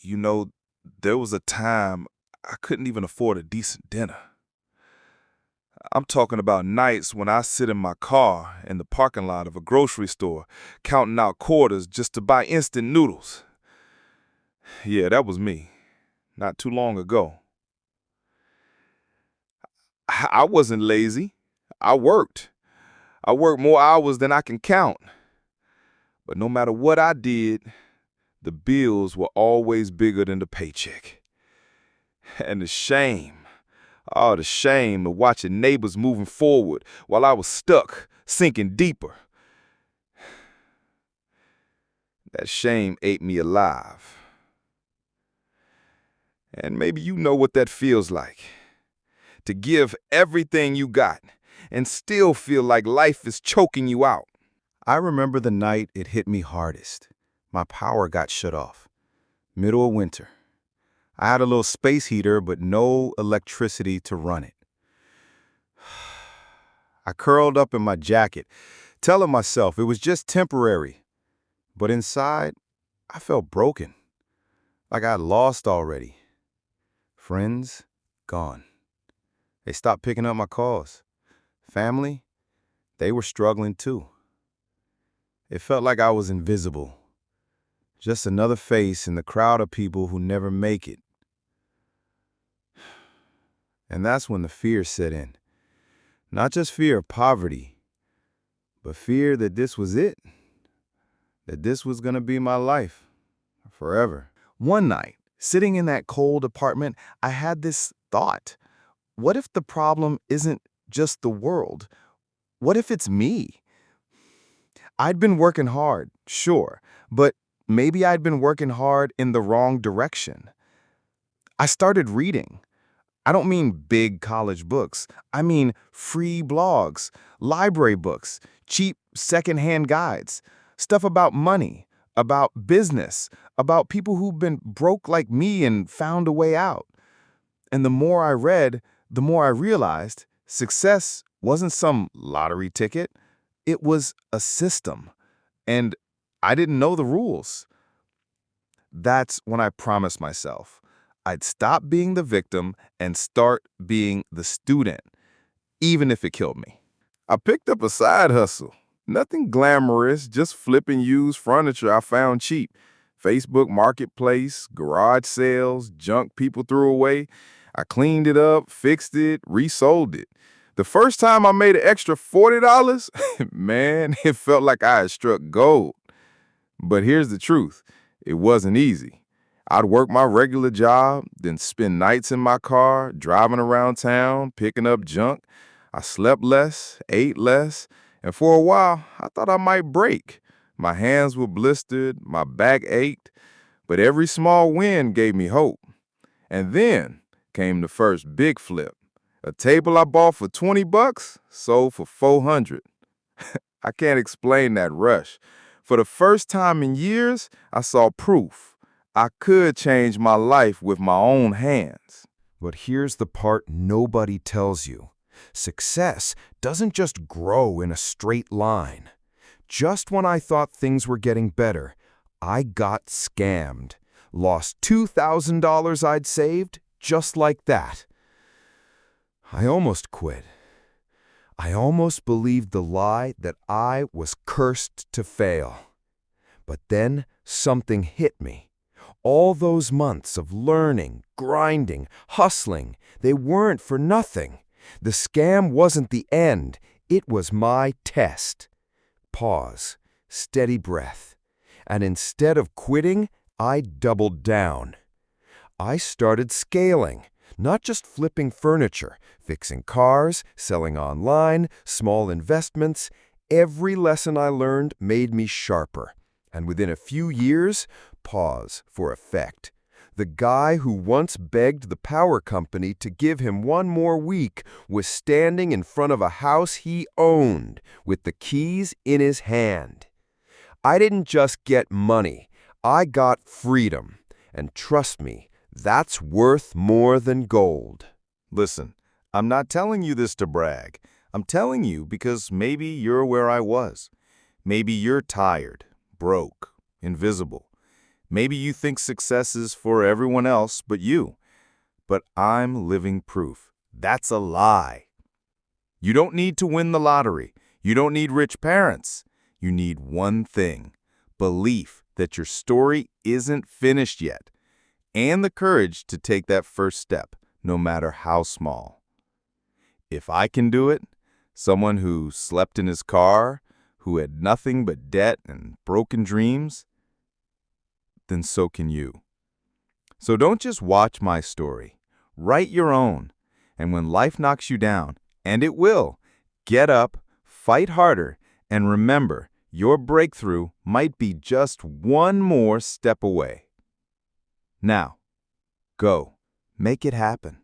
You know, there was a time I couldn't even afford a decent dinner. I'm talking about nights when I sit in my car in the parking lot of a grocery store, counting out quarters just to buy instant noodles. Yeah, that was me, not too long ago. I wasn't lazy. I worked. I worked more hours than I can count. But no matter what I did, the bills were always bigger than the paycheck. And the shame, the shame of watching neighbors moving forward while I was stuck, sinking deeper. That shame ate me alive. And maybe you know what that feels like. To give everything you got and still feel like life is choking you out. I remember the night it hit me hardest. My power got shut off. Middle of winter. I had a little space heater, but no electricity to run it. I curled up in my jacket, telling myself it was just temporary. But inside, I felt broken, like I'd lost already. Friends, gone. They stopped picking up my calls. Family, they were struggling too. It felt like I was invisible. Just another face in the crowd of people who never make it. And that's when the fear set in. Not just fear of poverty, but fear that this was it. That this was going to be my life forever. One night, sitting in that cold apartment, I had this thought. What if the problem isn't just the world? What if it's me? I'd been working hard, sure, but maybe I'd been working hard in the wrong direction. I started reading. I don't mean big college books. I mean free blogs, library books, cheap secondhand guides, stuff about money, about business, about people who've been broke like me and found a way out. And the more I read, the more I realized success wasn't some lottery ticket. It was a system. And I didn't know the rules. That's when I promised myself I'd stop being the victim and start being the student, even if it killed me. I picked up a side hustle. Nothing glamorous, just flipping used furniture I found cheap. Facebook Marketplace, garage sales, junk people threw away. I cleaned it up, fixed it, resold it. The first time I made an extra $40, man, it felt like I had struck gold. But here's the truth. It wasn't easy. I'd work my regular job, then spend nights in my car, driving around town, picking up junk. I slept less, ate less, and for a while, I thought I might break. My hands were blistered, my back ached, but every small win gave me hope. And then came the first big flip. A table I bought for $20 sold for $400. I can't explain that rush. For the first time in years, I saw proof. I could change my life with my own hands. But here's the part nobody tells you. Success doesn't just grow in a straight line. Just when I thought things were getting better, I got scammed. Lost $2,000 I'd saved, just like that. I almost quit. I almost believed the lie that I was cursed to fail. But then something hit me. All those months of learning, grinding, hustling, they weren't for nothing. The scam wasn't the end. It was my test. Pause, steady breath. And instead of quitting, I doubled down. I started scaling. Not just flipping furniture, fixing cars, selling online, small investments. Every lesson I learned made me sharper. And within a few years, pause for effect. The guy who once begged the power company to give him one more week was standing in front of a house he owned with the keys in his hand. I didn't just get money. I got freedom. And trust me, that's worth more than gold. Listen, I'm not telling you this to brag. I'm telling you because maybe you're where I was. Maybe you're tired, broke, invisible. Maybe you think success is for everyone else but you, but I'm living proof. That's a lie. You don't need to win the lottery. You don't need rich parents. You need one thing: belief that your story isn't finished yet, and the courage to take that first step, no matter how small. If I can do it, someone who slept in his car, who had nothing but debt and broken dreams, then so can you. So don't just watch my story. Write your own. And when life knocks you down, and it will, get up, fight harder, and remember, your breakthrough might be just one more step away. Now, go. Make it happen.